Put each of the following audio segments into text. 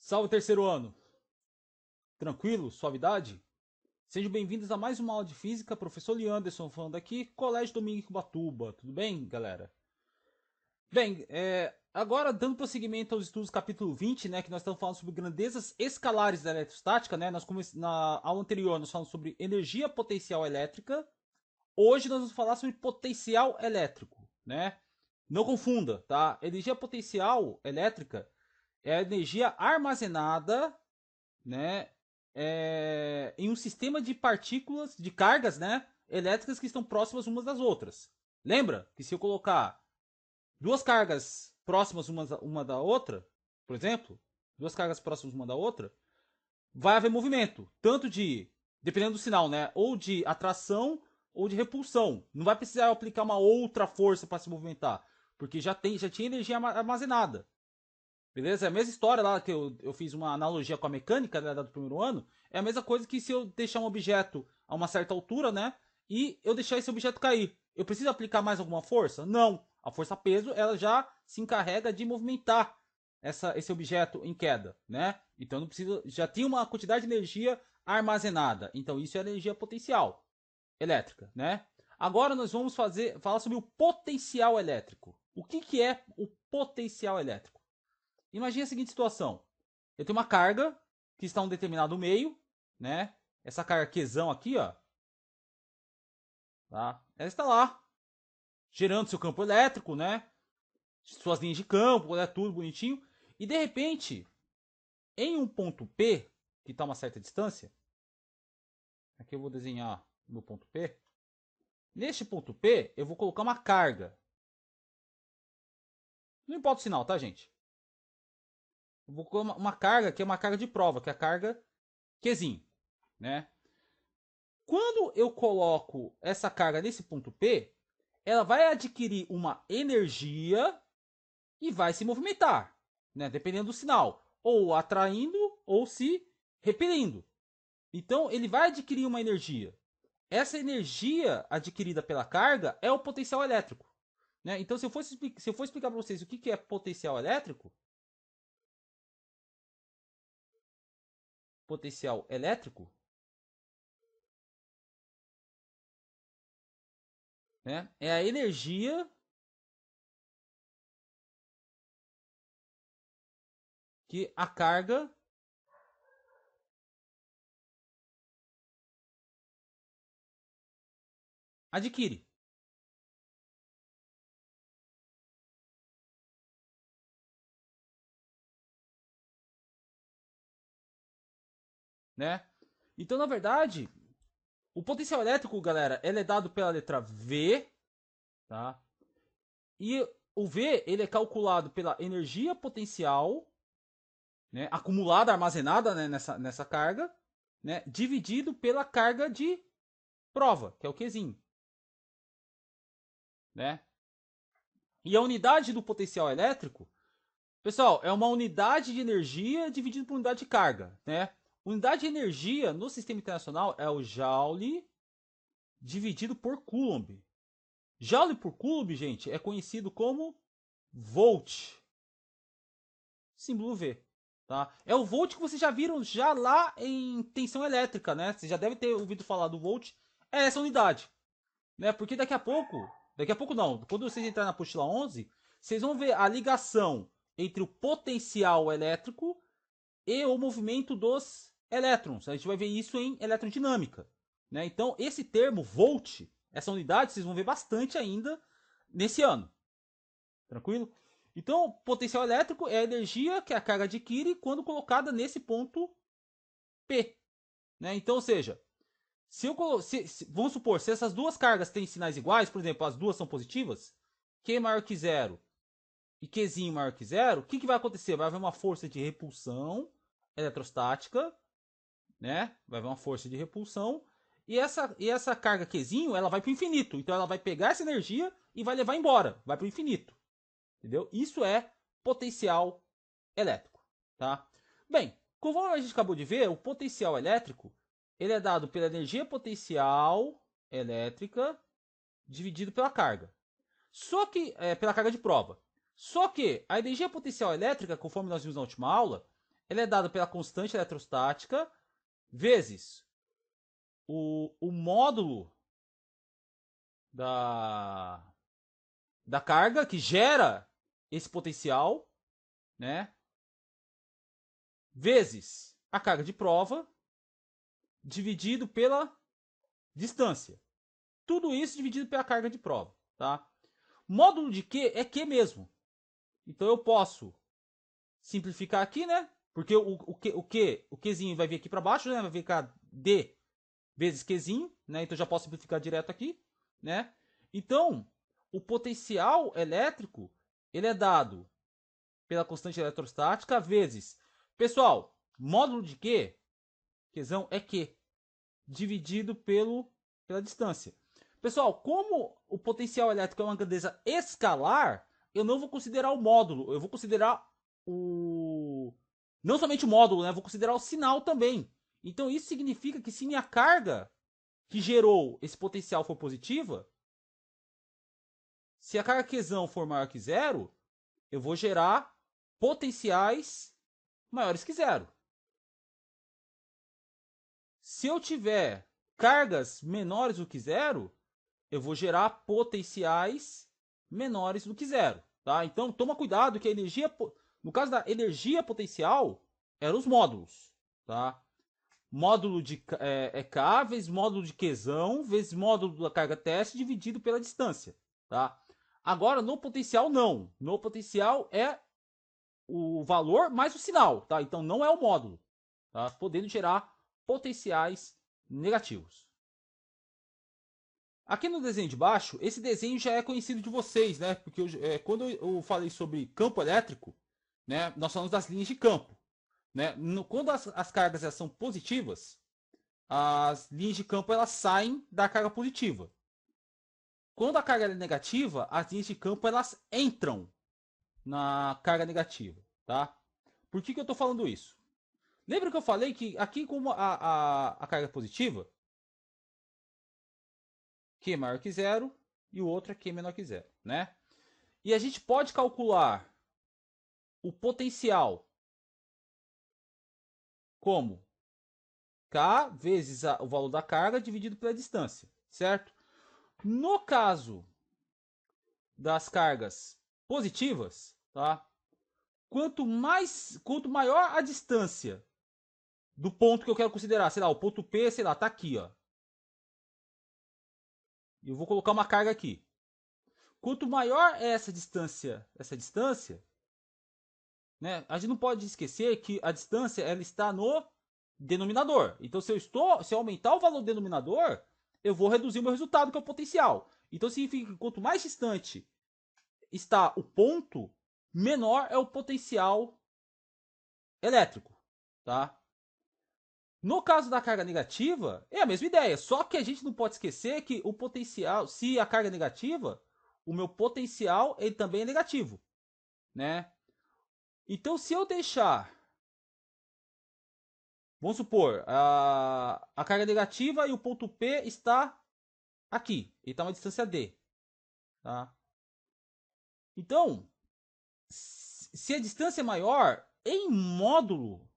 Salve terceiro ano! Tranquilo? Suavidade? Sejam bem-vindos a mais uma aula de física. Professor Leanderson falando aqui, Colégio Domingos Ubatuba. Tudo bem, galera? Bem, agora dando prosseguimento aos estudos capítulo 20, né, que nós estamos falando sobre grandezas escalares da eletrostática, né? Na aula anterior nós falamos sobre energia potencial elétrica. Hoje nós vamos falar sobre potencial elétrico, né? Não confunda, tá? Energia potencial elétrica é a energia armazenada, né, em um sistema de partículas, de cargas, né, elétricas que estão próximas umas das outras. Lembra que se eu colocar duas cargas próximas uma da outra, por exemplo, duas cargas próximas uma da outra, vai haver movimento, tanto de, dependendo do sinal, né, ou de atração ou de repulsão. Não vai precisar aplicar uma outra força para se movimentar, porque já tinha energia armazenada. Beleza? É a mesma história lá que eu fiz uma analogia com a mecânica, né, do primeiro ano. É a mesma coisa que se eu deixar um objeto a uma certa altura, né? E eu deixar esse objeto cair. Eu preciso aplicar mais alguma força? Não. A força peso, ela já se encarrega de movimentar esse objeto em queda, né? Então não precisa, já tem uma quantidade de energia armazenada. Então isso é energia potencial elétrica, né? Agora nós vamos falar sobre o potencial elétrico. O que é o potencial elétrico? Imagine a seguinte situação. Eu tenho uma carga que está em um determinado meio, né? Essa carga Qzão aqui, ó. Tá? Ela está lá, gerando seu campo elétrico, né? Suas linhas de campo, né? Tudo bonitinho. E de repente, em um ponto P, que está a uma certa distância, aqui eu vou desenhar no ponto P. Neste ponto P, eu vou colocar uma carga. Não importa o sinal, tá, gente? Eu vou colocar uma carga que é uma carga de prova, que é a carga Qzinho, né? Quando eu coloco essa carga nesse ponto P, ela vai adquirir uma energia e vai se movimentar, né? Dependendo do sinal, ou atraindo ou se repelindo. Então ele vai adquirir uma energia. Essa energia adquirida pela carga é o potencial elétrico, né? Então se eu for explicar para vocês o que é potencial elétrico, né? É a energia que a carga adquire. Né? Então, na verdade, o potencial elétrico, galera, ele é dado pela letra V, tá? E o V, ele é calculado pela energia potencial, né, acumulada, armazenada, né, nessa carga, né, dividido pela carga de prova, que é o Qzinho, né? E a unidade do potencial elétrico, pessoal, é uma unidade de energia dividida por unidade de carga, né? Unidade de energia no sistema internacional é o Joule dividido por Coulomb. Joule por Coulomb, gente, é conhecido como Volt. Símbolo V. Tá? É o Volt que vocês já viram já lá em tensão elétrica, né? Vocês já devem ter ouvido falar do Volt. É essa unidade. Né? Porque daqui a pouco não, quando vocês entrarem na apostila 11, vocês vão ver a ligação entre o potencial elétrico e o movimento dos elétrons. A gente vai ver isso em eletrodinâmica. Né? Então, esse termo Volt, essa unidade, vocês vão ver bastante ainda nesse ano. Tranquilo? Então, potencial elétrico é a energia que a carga adquire quando colocada nesse ponto P. Né? Então, ou seja, vamos supor, se essas duas cargas têm sinais iguais, por exemplo, as duas são positivas, Q maior que zero e Qzinho maior que zero, o que vai acontecer? Vai haver uma força de repulsão eletrostática, né? Vai haver uma força de repulsão, e essa carga Qzinho, ela vai para o infinito. Então ela vai pegar essa energia e vai levar embora, vai para o infinito. Entendeu? Isso é potencial elétrico, tá? Bem, conforme a gente acabou de ver, o potencial elétrico ele é dado pela energia potencial elétrica dividido pela carga. Só que pela carga de prova. Só que a energia potencial elétrica, conforme nós vimos na última aula, ele é dado pela constante eletrostática vezes o módulo da carga que gera esse potencial, né? Vezes a carga de prova dividido pela distância. Tudo isso dividido pela carga de prova, tá? Módulo de Q é Q mesmo. Então eu posso simplificar aqui, né? Porque o Qzinho vai vir aqui para baixo, né? Vai ficar D vezes Qzinho, né? Então já posso simplificar direto aqui, né? Então, o potencial elétrico, ele é dado pela constante eletrostática vezes... Pessoal, módulo de Q, Qzão é Q, dividido pela distância. Pessoal, como o potencial elétrico é uma grandeza escalar, eu não vou considerar o módulo, eu vou considerar não somente o módulo, né? Eu vou considerar o sinal também. Então isso significa que se minha carga que gerou esse potencial for positiva, se a carga Qzão for maior que zero, eu vou gerar potenciais maiores que zero. Se eu tiver cargas menores do que zero, eu vou gerar potenciais menores do que zero. Tá? Então toma cuidado que a energia, no caso da energia potencial, eram os módulos. Tá? Módulo de K vezes módulo de Qzão vezes módulo da carga teste dividido pela distância. Tá? Agora no potencial não. No potencial é o valor mais o sinal. Tá? Então não é o módulo. Tá? Podendo gerar potenciais negativos. Aqui no desenho de baixo, esse desenho já é conhecido de vocês, né? Porque quando eu falei sobre campo elétrico, né, nós falamos das linhas de campo. Né? Quando as cargas elas são positivas, as linhas de campo elas saem da carga positiva. Quando a carga é negativa, as linhas de campo elas entram na carga negativa. Tá? Por que eu estou falando isso? Lembra que eu falei que aqui como a carga é positiva, Q é maior que zero e o outro é Q menor que zero, né? E a gente pode calcular o potencial como K vezes o valor da carga dividido pela distância, certo? No caso das cargas positivas, tá? Quanto maior a distância do ponto que eu quero considerar, sei lá, o ponto P, sei lá, tá aqui, ó. Eu vou colocar uma carga aqui. Quanto maior é essa distância, né? A gente não pode esquecer que a distância ela está no denominador. Então, se eu aumentar o valor do denominador, eu vou reduzir o meu resultado, que é o potencial. Então, significa que quanto mais distante está o ponto, menor é o potencial elétrico, tá? No caso da carga negativa, é a mesma ideia, só que a gente não pode esquecer que o potencial, se a carga é negativa, o meu potencial ele também é negativo, né? Então, se eu deixar, vamos supor, a carga negativa e o ponto P está aqui, ele está a uma distância D, tá? Então, se a distância é maior, em módulo,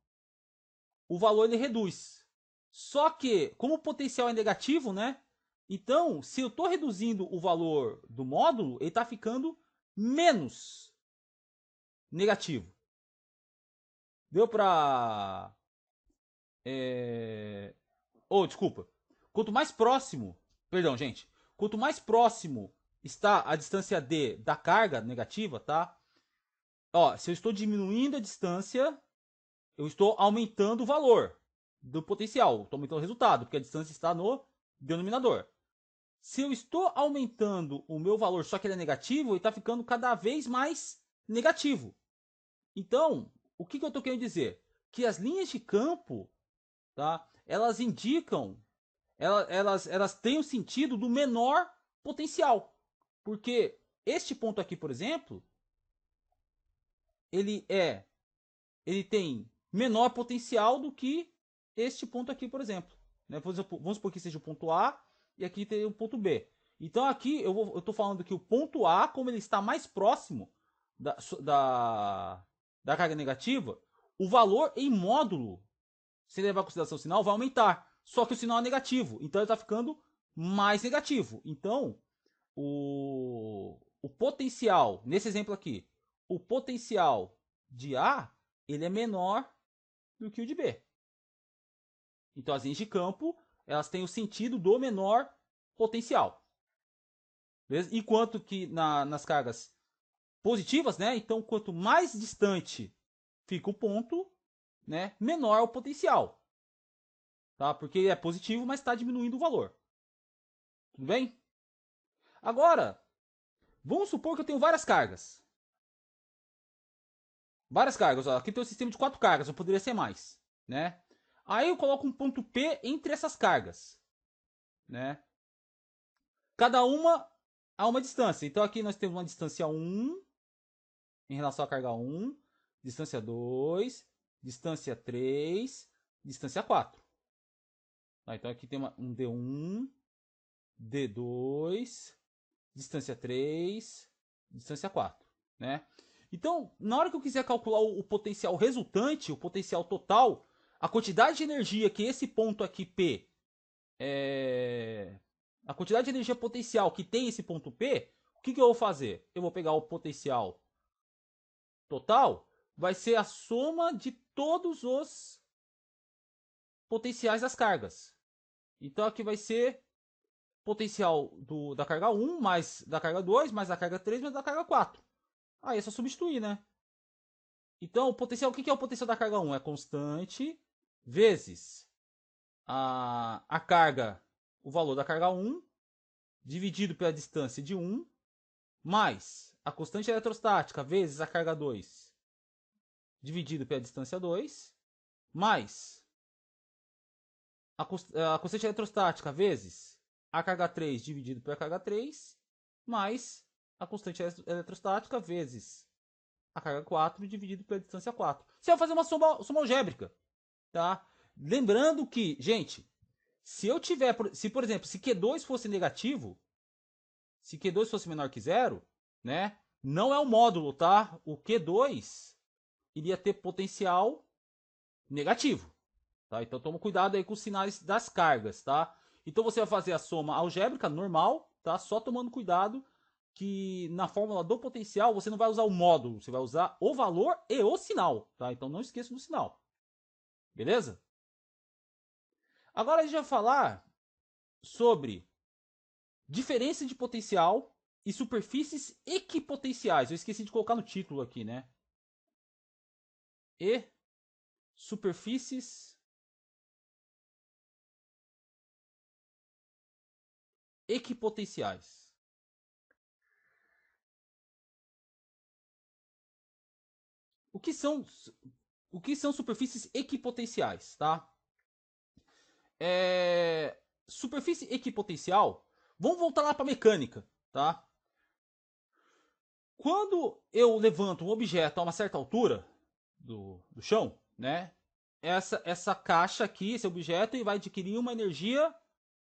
o valor ele reduz. Só que, como o potencial é negativo, né? Então, se eu estou reduzindo o valor do módulo, ele está ficando menos negativo. Deu para... desculpa. Quanto mais próximo... Perdão, gente. Quanto mais próximo está a distância D da carga negativa, tá? Ó, se eu estou diminuindo a distância, eu estou aumentando o valor do potencial. Estou aumentando o resultado, porque a distância está no denominador. Se eu estou aumentando o meu valor, só que ele é negativo, ele está ficando cada vez mais negativo. Então, o que eu estou querendo dizer? Que as linhas de campo, tá, elas indicam, elas têm o sentido do menor potencial. Porque este ponto aqui, por exemplo, ele tem menor potencial do que este ponto aqui, por exemplo. Né? Vamos supor que seja o ponto A e aqui tem o ponto B. Então aqui eu estou falando que o ponto A, como ele está mais próximo da carga negativa, o valor em módulo, se levar em consideração o sinal, vai aumentar. Só que o sinal é negativo, então ele está ficando mais negativo. Então, o potencial, nesse exemplo aqui, o potencial de A, ele é menor do que o de B. Então as linhas de campo, elas têm o sentido do menor potencial. Beleza? Enquanto que nas cargas positivas, né? Então quanto mais distante fica o ponto, né, menor é o potencial. Tá? Porque ele é positivo, mas está diminuindo o valor. Tudo bem? Agora, vamos supor que eu tenho várias cargas. Várias cargas. Ó. Aqui tem um sistema de 4 cargas, ou poderia ser mais. Né? Aí eu coloco um ponto P entre essas cargas. Né? Cada uma a uma distância. Então aqui nós temos uma distância 1 em relação à carga 1, distância 2, distância 3, distância 4. Tá, então aqui tem um D1, D2, distância 3, distância 4. Né? Então, na hora que eu quiser calcular o potencial resultante, o potencial total, a quantidade de energia que esse ponto aqui P a quantidade de energia potencial que tem esse ponto P, o que eu vou fazer? Eu vou pegar o potencial total, vai ser a soma de todos os potenciais das cargas. Então aqui vai ser potencial da carga 1 mais da carga 2 mais da carga 3 mais da carga 4. Aí é só substituir, né? Então o potencial, o que é o potencial da carga 1? É constante vezes a carga, o valor da carga 1 dividido pela distância de 1 mais a constante eletrostática vezes a carga 2 dividido pela distância 2 mais a constante eletrostática vezes a carga 3 dividido pela carga 3 mais a constante eletrostática vezes a carga 4 dividido pela distância 4. Você vai fazer uma soma algébrica, tá? Lembrando que, gente, se eu tiver, se por exemplo, se Q2 fosse negativo, se Q2 fosse menor que 0, né? Não é o módulo, tá? O Q2 iria ter potencial negativo, tá? Então toma cuidado aí com os sinais das cargas, tá? Então você vai fazer a soma algébrica normal, tá? Só tomando cuidado que na fórmula do potencial você não vai usar o módulo, você vai usar o valor e o sinal, tá? Então não esqueça do sinal. Beleza? Agora a gente vai falar sobre diferença de potencial e superfícies equipotenciais. Eu esqueci de colocar no título aqui, né? E superfícies equipotenciais. O que são superfícies equipotenciais, tá? Superfície equipotencial. Vamos voltar lá para mecânica, tá? Quando eu levanto um objeto a uma certa altura do chão, né? Essa caixa aqui, esse objeto, ele vai adquirir uma energia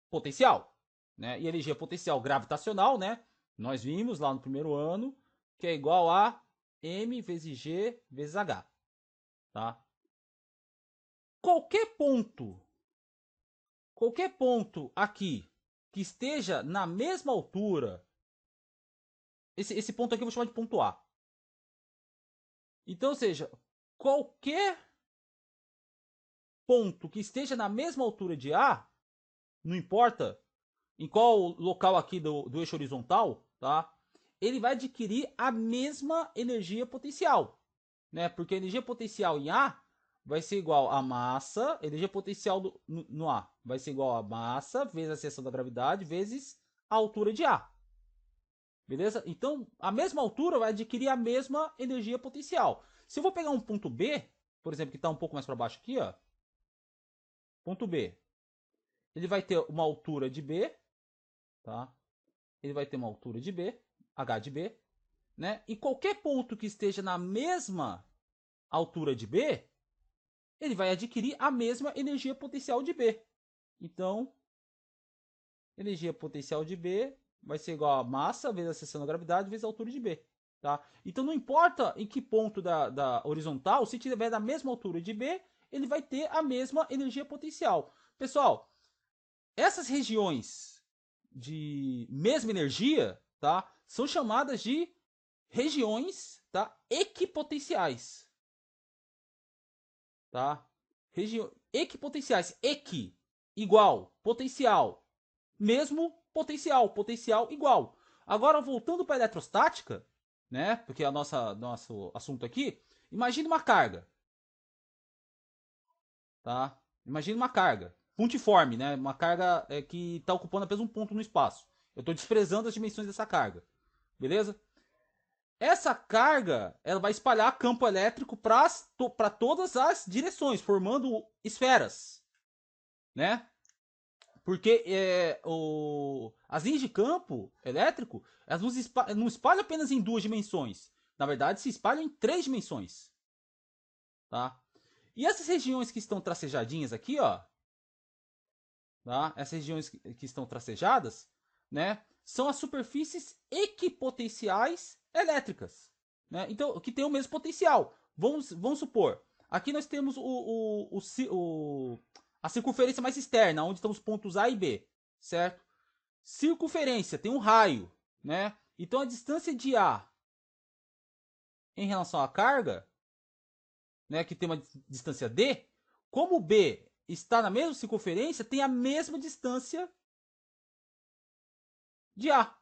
potencial, né? E energia potencial gravitacional, né? Nós vimos lá no primeiro ano que é igual a m vezes g vezes h, tá? Qualquer ponto aqui que esteja na mesma altura, esse ponto aqui eu vou chamar de ponto A. Então, ou seja, qualquer ponto que esteja na mesma altura de A, não importa em qual local aqui do eixo horizontal, tá? Ele vai adquirir a mesma energia potencial, né? Porque a energia potencial em A vai ser igual a massa, energia potencial no A vai ser igual a massa vezes a seção da gravidade vezes a altura de A. Beleza? Então, a mesma altura vai adquirir a mesma energia potencial. Se eu vou pegar um ponto B, por exemplo, que está um pouco mais para baixo aqui, ó, ponto B, ele vai ter uma altura de B, tá? Ele vai ter uma altura de B, H de B, né? E qualquer ponto que esteja na mesma altura de B, ele vai adquirir a mesma energia potencial de B. Então, energia potencial de B vai ser igual a massa vezes a seção da gravidade vezes a altura de B. Tá? Então não importa em que ponto da horizontal, se tiver da mesma altura de B, ele vai ter a mesma energia potencial. Pessoal, essas regiões de mesma energia, tá, são chamadas de regiões, tá, equipotenciais. Tá? Equipotenciais. Equi, igual. Potencial, mesmo potencial. Potencial, igual. Agora, voltando para a eletrostática, né? Porque é o nosso assunto aqui. Imagine uma carga. Tá? Imagine uma carga. Pontiforme, né? Uma carga que está ocupando apenas um ponto no espaço. Eu estou desprezando as dimensões dessa carga. Beleza? Essa carga ela vai espalhar campo elétrico para todas as direções, formando esferas, né? Porque as linhas de campo elétrico elas não espalham apenas em duas dimensões. Na verdade, se espalham em três dimensões. Tá? E essas regiões que estão tracejadinhas aqui, ó, tá? Essas regiões que estão tracejadas, né, são as superfícies equipotenciais elétricas, né? Então, que tem o mesmo potencial. Vamos supor, aqui nós temos a circunferência mais externa, onde estão os pontos A e B, certo? Circunferência tem um raio, né? Então a distância de A em relação à carga, né, que tem uma distância D, como B está na mesma circunferência, tem a mesma distância de A.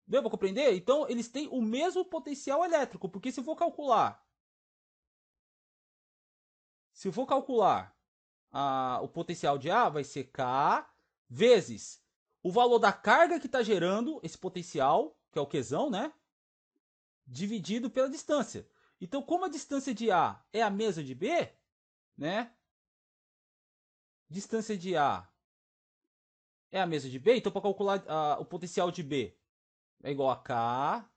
Deu para compreender? Então eles têm o mesmo potencial elétrico, porque se eu for calcular o potencial de A, vai ser K vezes o valor da carga que está gerando esse potencial, que é o Qzão, né? Dividido pela distância. Então, como a distância de A é a mesma de B, né? Distância de A é a mesma de B, então para calcular o potencial de B é igual a K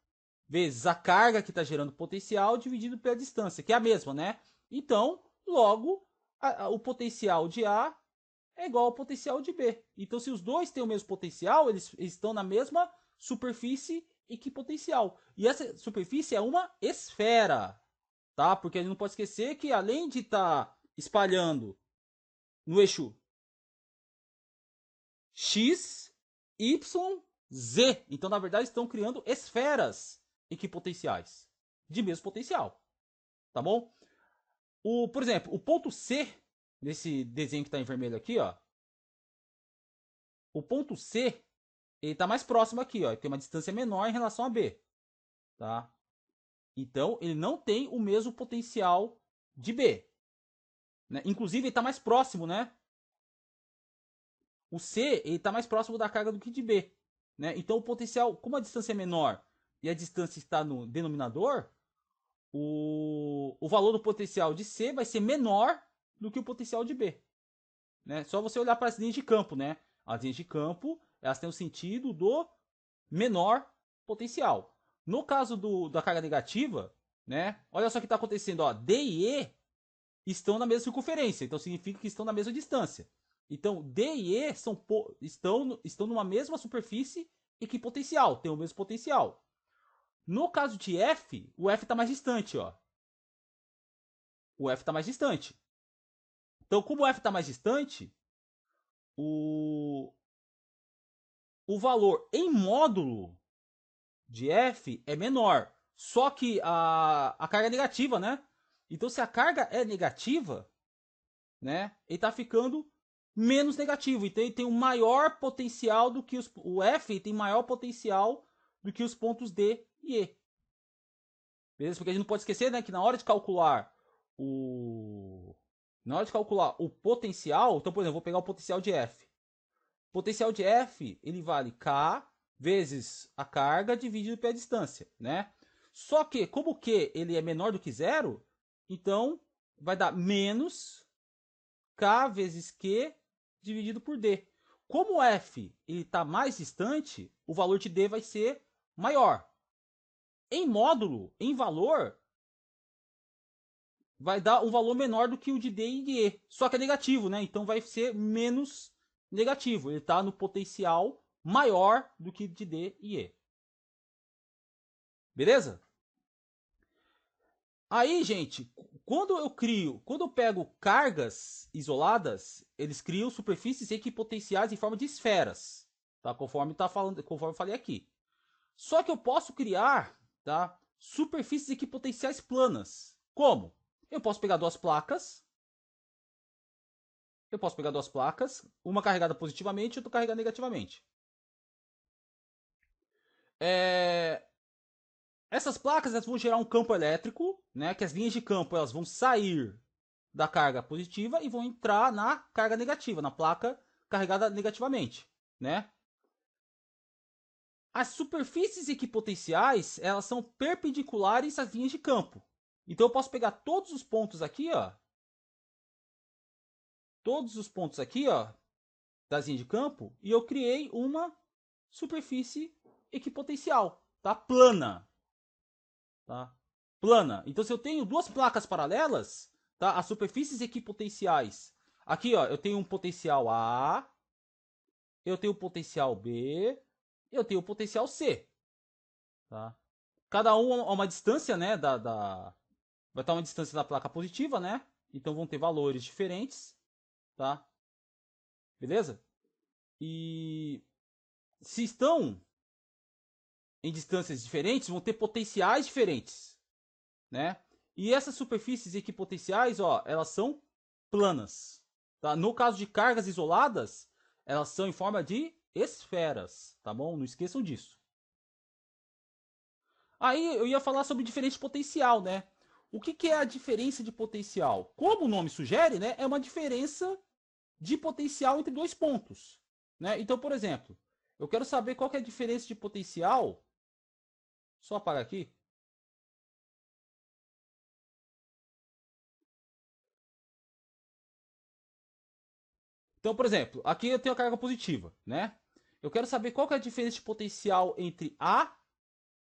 vezes a carga que está gerando potencial dividido pela distância, que é a mesma, né? Então, logo, o potencial de A é igual ao potencial de B. Então, se os dois têm o mesmo potencial, eles estão na mesma superfície equipotencial. E essa superfície é uma esfera, tá? Porque a gente não pode esquecer que além de estar espalhando no eixo X, Y, Z. Então, na verdade, estão criando esferas equipotenciais de mesmo potencial. Tá bom? Por exemplo, o ponto C, nesse desenho que está em vermelho aqui, ó. O ponto C, ele está mais próximo aqui, ó. Ele tem uma distância menor em relação a B. Tá? Então, ele não tem o mesmo potencial de B. Né? Inclusive, ele está mais próximo, né? O C ele está mais próximo da carga do que de B. Né? Então o potencial, como a distância é menor e a distância está no denominador, o valor do potencial de C vai ser menor do que o potencial de B. Né? Só você olhar para as linhas de campo. Né? As linhas de campo elas têm o sentido do menor potencial. No caso da carga negativa, né? Olha só o que está acontecendo. Ó, D e E estão na mesma circunferência, então significa que estão na mesma distância. Então, D e E estão numa mesma superfície equipotencial, tem o mesmo potencial. No caso de F, o F está mais distante, ó. O F está mais distante. Então, como o F está mais distante, o, o valor em módulo de F é menor. Só que a carga é negativa, né? Então, se a carga é negativa, né? Ele está ficando menos negativo. Então ele tem um maior potencial do que o F tem maior potencial do que os pontos D e E. Beleza? Porque a gente não pode esquecer, né, que na hora de calcular o potencial, então por exemplo, vou pegar o potencial de F. O potencial de F, ele vale K vezes a carga dividido pela distância, né? Só que como Q ele é menor do que zero, então vai dar menos K vezes Q dividido por D. Como o F está mais distante, o valor de D vai ser maior. Em módulo, em valor, vai dar um valor menor do que o de D e de E. Só que é negativo, né? Então vai ser menos negativo. Ele está no potencial maior do que de D e E. Beleza? Aí, gente, quando eu pego cargas isoladas, eles criam superfícies equipotenciais em forma de esferas, tá? Conforme eu falei aqui. Só que eu posso criar, tá? Superfícies equipotenciais planas. Como? Eu posso pegar duas placas. Uma carregada positivamente e outra carregada negativamente. Essas placas elas vão gerar um campo elétrico, né? Que as linhas de campo elas vão sair da carga positiva e vão entrar na carga negativa, na placa carregada negativamente, né? As superfícies equipotenciais elas são perpendiculares às linhas de campo. Então eu posso pegar todos os pontos aqui, ó, das linhas de campo e eu criei uma superfície equipotencial, tá? Plana, tá? Plana. Então se eu tenho duas placas paralelas, tá? As superfícies equipotenciais. Aqui, ó, eu tenho um potencial A, eu tenho um potencial B, eu tenho um potencial C, tá? Cada um a uma distância, né, vai estar uma distância da placa positiva, né? Então vão ter valores diferentes, tá? Beleza? E se estão em distâncias diferentes, vão ter potenciais diferentes, né? E essas superfícies equipotenciais, ó, elas são planas, tá? No caso de cargas isoladas, elas são em forma de esferas, tá bom? Não esqueçam disso. Aí eu ia falar sobre diferença de potencial, né? O que é a diferença de potencial? Como o nome sugere, né? É uma diferença de potencial entre dois pontos, né? Então, por exemplo, eu quero saber qual que é a diferença de potencial. Só apagar aqui. Então, por exemplo, aqui eu tenho a carga positiva, né? Eu quero saber qual que é a diferença de potencial entre A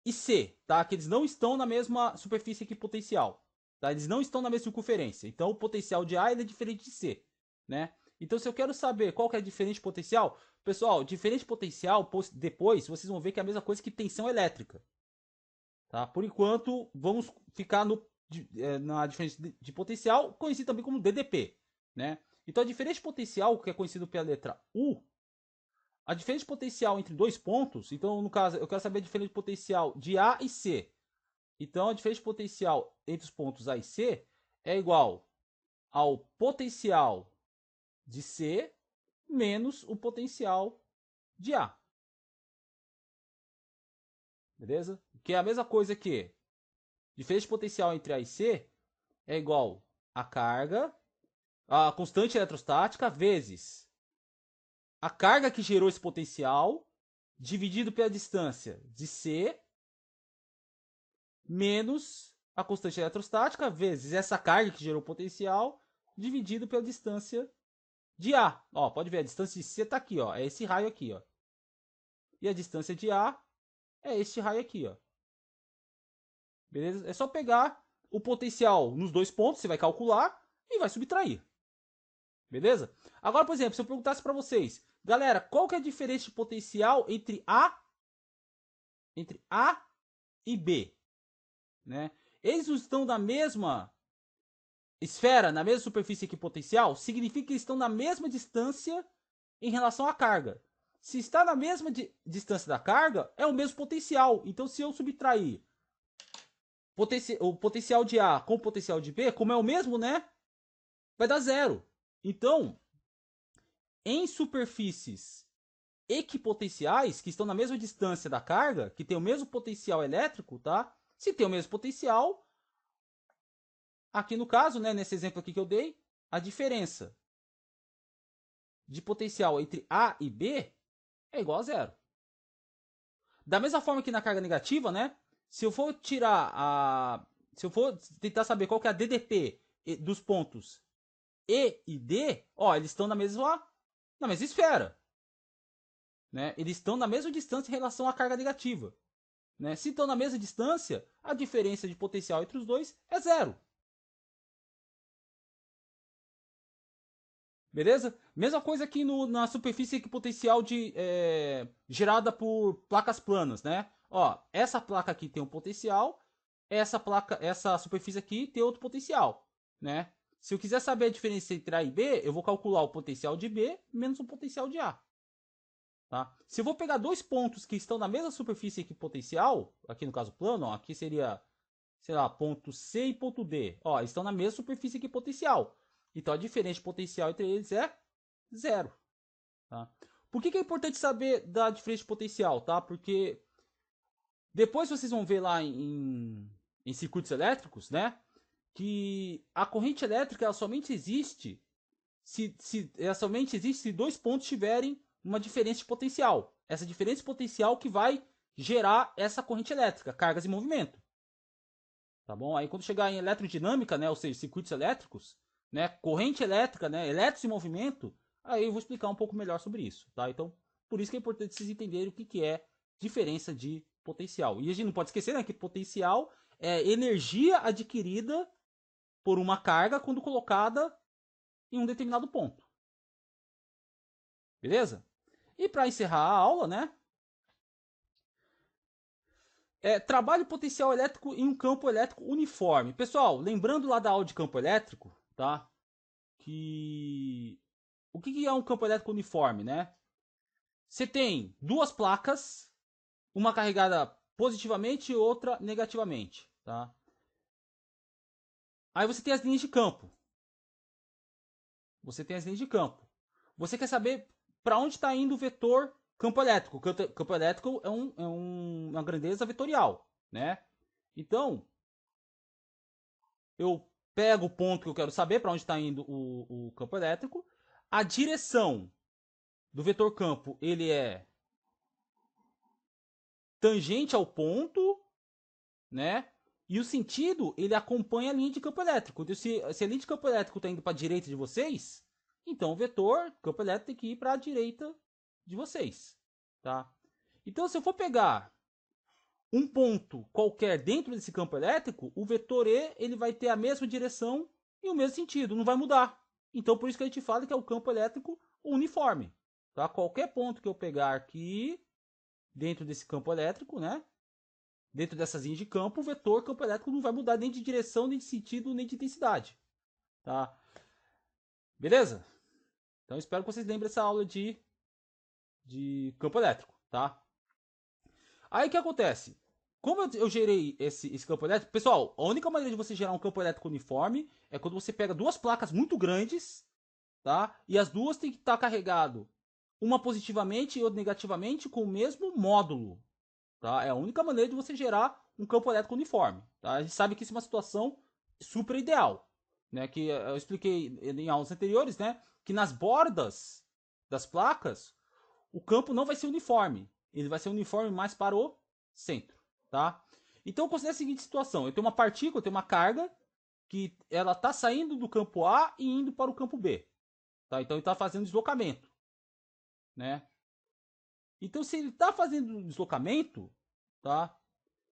e C, tá? Que eles não estão na mesma superfície equipotencial, tá? Eles não estão na mesma circunferência. Então, o potencial de A ele é diferente de C, né? Então, se eu quero saber qual que é a diferença de potencial, pessoal, diferença de potencial, depois vocês vão ver que é a mesma coisa que tensão elétrica, tá? Por enquanto, vamos ficar na diferença de potencial, conhecido também como DDP, né? Então, a diferença de potencial, que é conhecido pela letra U, a diferença de potencial entre dois pontos, então no caso eu quero saber a diferença de potencial de A e C. Então a diferença de potencial entre os pontos A e C é igual ao potencial de C menos o potencial de A. Beleza? Que é a mesma coisa que diferença de potencial entre A e C é igual a carga, a constante eletrostática vezes a carga que gerou esse potencial dividido pela distância de C menos a constante eletrostática vezes essa carga que gerou o potencial dividido pela distância de A. Ó, pode ver, a distância de C está aqui, ó, é esse raio aqui, ó. E a distância de A é este raio aqui, ó. Beleza? É só pegar o potencial nos dois pontos, você vai calcular e vai subtrair. Beleza? Agora, por exemplo, se eu perguntasse para vocês, galera, qual que é a diferença de potencial entre A e B, né? Eles não estão na mesma esfera, na mesma superfície equipotencial, significa que eles estão na mesma distância em relação à carga. Se está na mesma distância da carga, é o mesmo potencial. Então, se eu subtrair o potencial de A com o potencial de B, como é o mesmo, né? Vai dar zero. Então, em superfícies equipotenciais, que estão na mesma distância da carga, que tem o mesmo potencial elétrico, tá? Se tem o mesmo potencial, aqui no caso, né, nesse exemplo aqui que eu dei, a diferença de potencial entre A e B é igual a zero. Da mesma forma que na carga negativa, né? Se eu for tirar a. Se eu for tentar saber qual que é a DDP dos pontos E e D, ó, eles estão na mesma esfera. Né? Eles estão na mesma distância em relação à carga negativa. Né? Se estão na mesma distância, a diferença de potencial entre os dois é zero. Beleza? Mesma coisa aqui na superfície equipotencial gerada por placas planas, né? Ó, essa placa aqui tem um potencial, essa superfície aqui tem outro potencial, né? Se eu quiser saber a diferença entre A e B, eu vou calcular o potencial de B menos o potencial de A. Tá? Se eu vou pegar dois pontos que estão na mesma superfície que potencial, aqui no caso plano, ó, aqui seria, sei lá, ponto C e ponto D. Ó, estão na mesma superfície que potencial. Então a diferença de potencial entre eles é zero. Tá? Por que é importante saber da diferença de potencial? Tá? Porque depois vocês vão ver lá em circuitos elétricos, né? Que a corrente elétrica ela somente existe ela somente existe se dois pontos tiverem uma diferença de potencial. Essa diferença de potencial que vai gerar essa corrente elétrica, cargas e movimento. Tá bom? Aí quando chegar em eletrodinâmica, né, ou seja, circuitos elétricos, né, corrente elétrica, né, elétrons em movimento, aí eu vou explicar um pouco melhor sobre isso, tá? Então, por isso que é importante vocês entenderem o que é diferença de potencial. E a gente não pode esquecer, né, que potencial é energia adquirida por uma carga quando colocada em um determinado ponto. Beleza? E para encerrar a aula, né? Trabalho potencial elétrico em um campo elétrico uniforme. Pessoal, lembrando lá da aula de campo elétrico, tá? Que o que é um campo elétrico uniforme, né? Você tem duas placas, uma carregada positivamente e outra negativamente, tá? Aí você tem as linhas de campo. Você tem as linhas de campo. Você quer saber para onde está indo o vetor campo elétrico? Campo elétrico é uma grandeza vetorial, né? Então, eu pego o ponto que eu quero saber para onde está indo o campo elétrico. A direção do vetor campo ele é tangente ao ponto, né? E o sentido ele acompanha a linha de campo elétrico. Então, se a linha de campo elétrico está indo para a direita de vocês, então o vetor campo elétrico tem que ir para a direita de vocês, tá? Então, se eu for pegar um ponto qualquer dentro desse campo elétrico, o vetor E ele vai ter a mesma direção e o mesmo sentido, não vai mudar. Então, por isso que a gente fala que é o campo elétrico uniforme. Tá? Qualquer ponto que eu pegar aqui dentro desse campo elétrico, né? Dentro dessas linhas de campo, o vetor campo elétrico não vai mudar nem de direção, nem de sentido, nem de intensidade. Tá? Beleza? Então, espero que vocês lembrem dessa aula de campo elétrico. Tá? Aí o que acontece? Como eu gerei esse campo elétrico, pessoal, a única maneira de você gerar um campo elétrico uniforme é quando você pega duas placas muito grandes, tá? E as duas têm que estar carregado, uma positivamente e outra negativamente, com o mesmo módulo, tá? É a única maneira de você gerar um campo elétrico uniforme, tá? A gente sabe que isso é uma situação super ideal, né? Que eu expliquei em aulas anteriores, né? Que nas bordas das placas, o campo não vai ser uniforme, ele vai ser uniforme mais para o centro, tá? Então considere a seguinte situação: eu tenho uma partícula, eu tenho uma carga que ela está saindo do campo A e indo para o campo B, tá? Então ele está fazendo deslocamento, né? Então se ele está fazendo deslocamento, tá?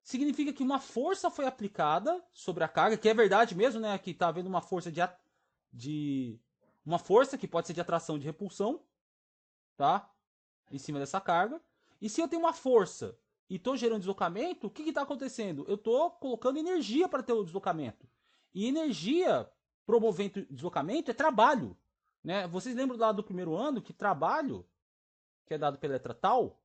Significa que uma força foi aplicada sobre a carga, que é verdade mesmo, né? Que está havendo uma força de uma força que pode ser de atração, de repulsão, tá? Em cima dessa carga. E se eu tenho uma força e estou gerando deslocamento, o que está acontecendo? Eu estou colocando energia para ter o deslocamento. E energia promovendo deslocamento é trabalho. Né? Vocês lembram lá do primeiro ano que trabalho, que é dado pela letra tal,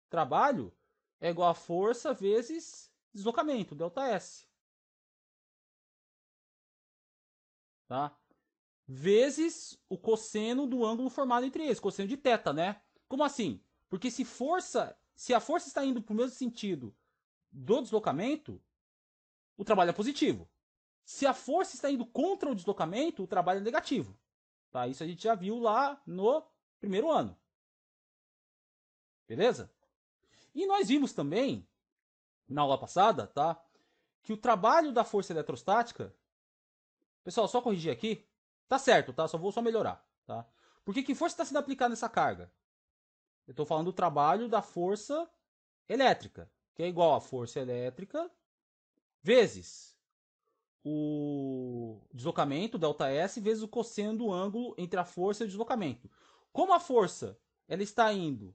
trabalho é igual a força vezes deslocamento, ΔS. Tá? Vezes o cosseno do ângulo formado entre eles, cosseno de θ, né? Como assim? Porque se a força está indo para o mesmo sentido do deslocamento, o trabalho é positivo. Se a força está indo contra o deslocamento, o trabalho é negativo. Tá? Isso a gente já viu lá no primeiro ano. Beleza? E nós vimos também, na aula passada, tá? Que o trabalho da força eletrostática... Pessoal, só corrigir aqui. Tá certo, tá? Vou melhorar, tá? Porque que força está sendo aplicada nessa carga? Eu estou falando do trabalho da força elétrica, que é igual a força elétrica vezes o deslocamento, ΔS, vezes o cosseno do ângulo entre a força e o deslocamento. Como a força ela está indo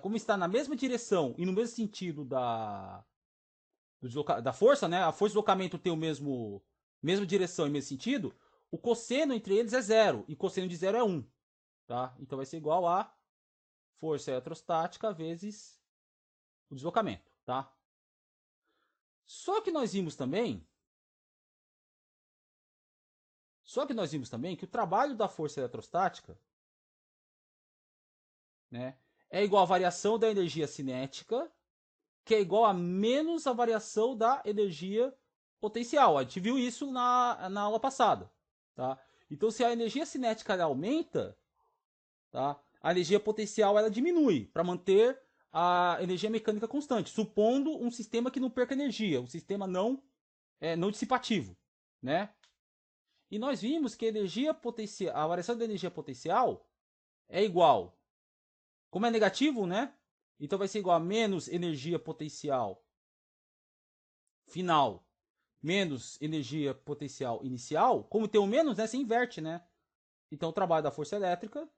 como está na mesma direção e no mesmo sentido da força, né? A força de deslocamento tem mesma direção e mesmo sentido, o cosseno entre eles é 0 e cosseno de 0 é 1, tá? Então vai ser igual a força eletrostática vezes o deslocamento, tá? Só que nós vimos também que o trabalho da força eletrostática, né, é igual à variação da energia cinética, que é igual a menos a variação da energia potencial. A gente viu isso na aula passada, tá? Então, se a energia cinética ela aumenta, tá, a energia potencial ela diminui para manter a energia mecânica constante, supondo um sistema que não perca energia, um sistema não dissipativo, né? E nós vimos que a variação da energia potencial é igual, como é negativo, né? Então vai ser igual a menos energia potencial final menos energia potencial inicial. Como tem o menos, né, você inverte, né? Então o trabalho da força elétrica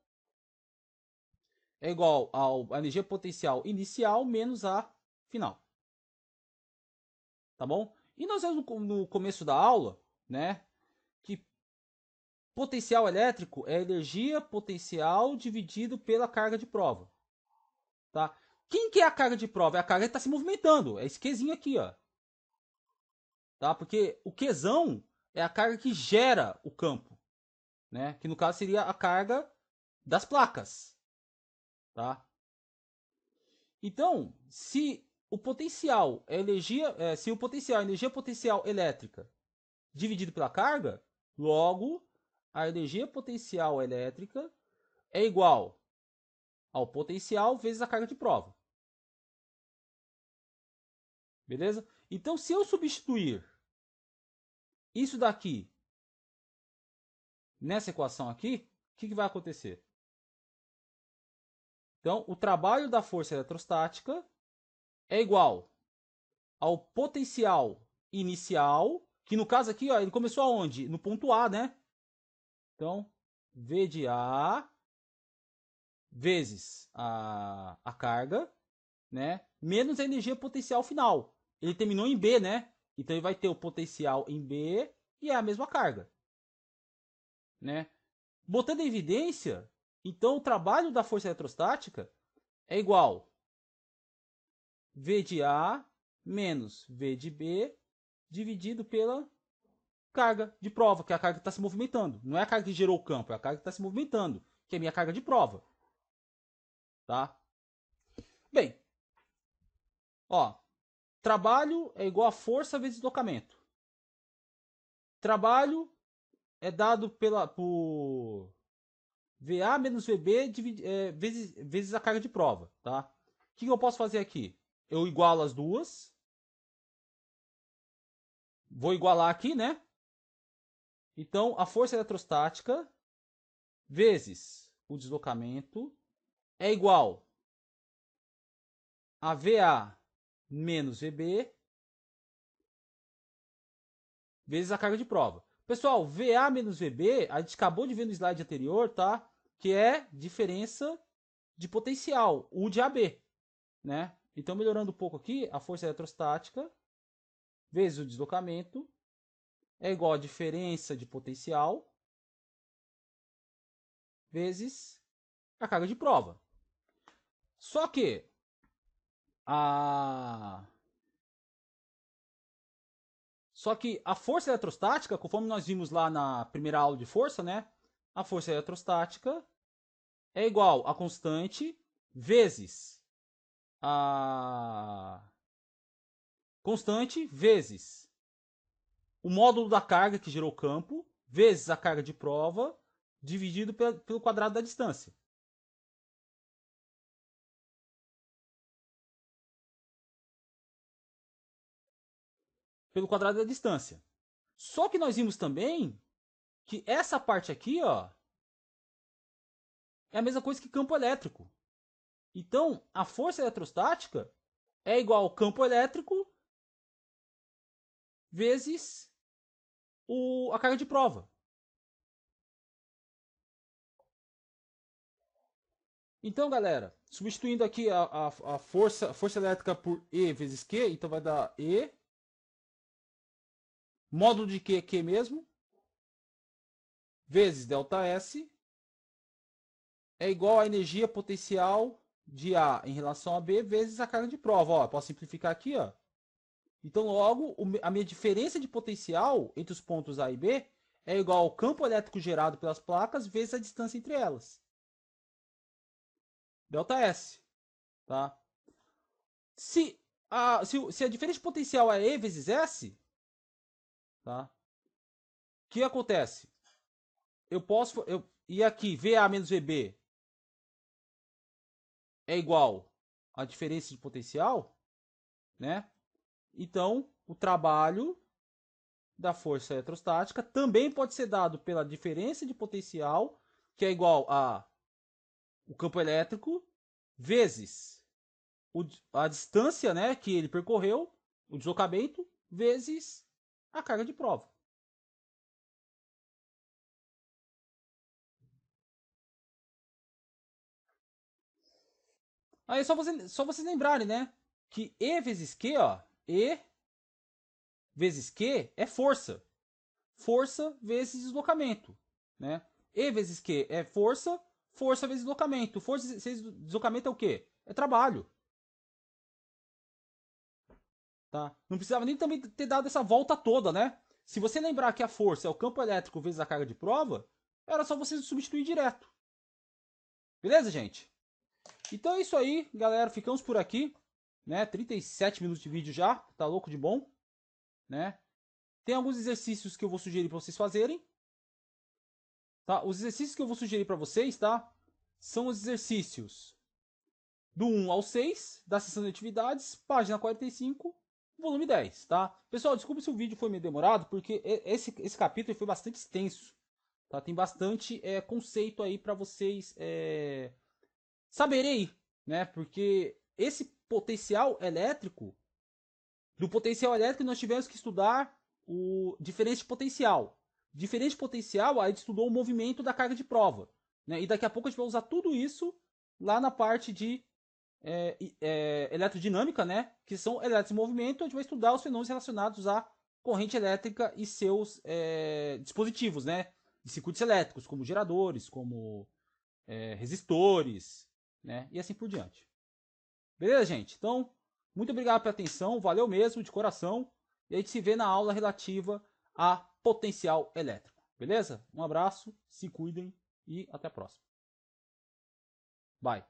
é igual à energia potencial inicial menos a final. Tá bom? E nós vimos no começo da aula, né, que potencial elétrico é energia potencial dividido pela carga de prova. Tá? Quem que é a carga de prova? É a carga que está se movimentando. É esse Qzinho aqui, ó. Tá? Porque o Qzão é a carga que gera o campo, né? Que no caso seria a carga das placas, tá? Então, se o potencial é energia potencial elétrica dividido pela carga, logo a energia potencial elétrica é igual ao potencial vezes a carga de prova. Beleza? Então, se eu substituir isso daqui nessa equação aqui, o que vai acontecer? Então, o trabalho da força eletrostática é igual ao potencial inicial, que no caso aqui, ó, ele começou aonde? No ponto A, né? Então, V de A vezes a carga, né? Menos a energia potencial final. Ele terminou em B, né? Então ele vai ter o potencial em B e é a mesma carga, né? Botando em evidência, então o trabalho da força eletrostática é igual V de A menos V de B dividido pela carga de prova, que é a carga que está se movimentando. Não é a carga que gerou o campo, é a carga que está se movimentando, que é a minha carga de prova. Tá? Bem, ó, trabalho é igual a força vezes deslocamento. Trabalho é dado por VA menos VB vezes a carga de prova. Tá? O que eu posso fazer aqui? Eu igualo as duas. Vou igualar aqui, né? Então, a força eletrostática vezes o deslocamento é igual a VA menos VB vezes a carga de prova. Pessoal, VA menos VB, a gente acabou de ver no slide anterior, tá? Que é diferença de potencial, U de AB, né? Então, melhorando um pouco aqui, a força eletrostática vezes o deslocamento é igual a diferença de potencial vezes a carga de prova. Só que a força eletrostática, conforme nós vimos lá na primeira aula de força, né? A força eletrostática é igual a constante vezes a constante vezes o módulo da carga que gerou o campo vezes a carga de prova dividido pelo quadrado da distância. Pelo quadrado da distância. Só que nós vimos também que essa parte aqui, ó, é a mesma coisa que campo elétrico. Então, a força eletrostática é igual ao campo elétrico vezes a carga de prova. Então, galera, substituindo aqui a força elétrica por E vezes Q, então vai dar E, módulo de Q, Q mesmo, vezes ΔS, é igual à energia potencial de A em relação a B, vezes a carga de prova. Ó, posso simplificar aqui, ó. Então, logo, a minha diferença de potencial entre os pontos A e B é igual ao campo elétrico gerado pelas placas vezes a distância entre elas. ΔS. Tá? Se a diferença de potencial é E vezes S, tá? O que acontece? E aqui, VA menos VB é igual à diferença de potencial, né? Então, o trabalho da força eletrostática também pode ser dado pela diferença de potencial, que é igual a o campo elétrico, vezes a distância, né, que ele percorreu, o deslocamento, vezes a carga de prova. Aí é só vocês lembrarem, né, que E vezes Q, ó, E vezes Q é força. Força vezes deslocamento, né? E vezes Q é força, força vezes deslocamento. Força vezes deslocamento é o quê? É trabalho. Tá? Não precisava nem também ter dado essa volta toda, né? Se você lembrar que a força é o campo elétrico vezes a carga de prova, era só você substituir direto. Beleza, gente? Então é isso aí, galera. Ficamos por aqui, né? 37 minutos de vídeo já, tá louco de bom, né? Tem alguns exercícios que eu vou sugerir para vocês fazerem. Tá? Os exercícios que eu vou sugerir para vocês, tá? São os exercícios do 1 ao 6 da sessão de atividades, página 45, volume 10, tá? Pessoal, desculpa se o vídeo foi meio demorado, porque esse capítulo foi bastante extenso, tá? Tem bastante conceito aí para vocês saberem aí, né? Porque esse potencial elétrico, do potencial elétrico nós tivemos que estudar o diferença de potencial. Diferença de potencial, aí a gente estudou o movimento da carga de prova, né? E daqui a pouco a gente vai usar tudo isso lá na parte de eletrodinâmica, né? Que são elétricos em movimento, a gente vai estudar os fenômenos relacionados à corrente elétrica e seus dispositivos, né? De circuitos elétricos, como geradores, como resistores, né? E assim por diante. Beleza, gente? Então, muito obrigado pela atenção, valeu mesmo, de coração. E a gente se vê na aula relativa a potencial elétrico. Beleza? Um abraço, se cuidem e até a próxima. Bye.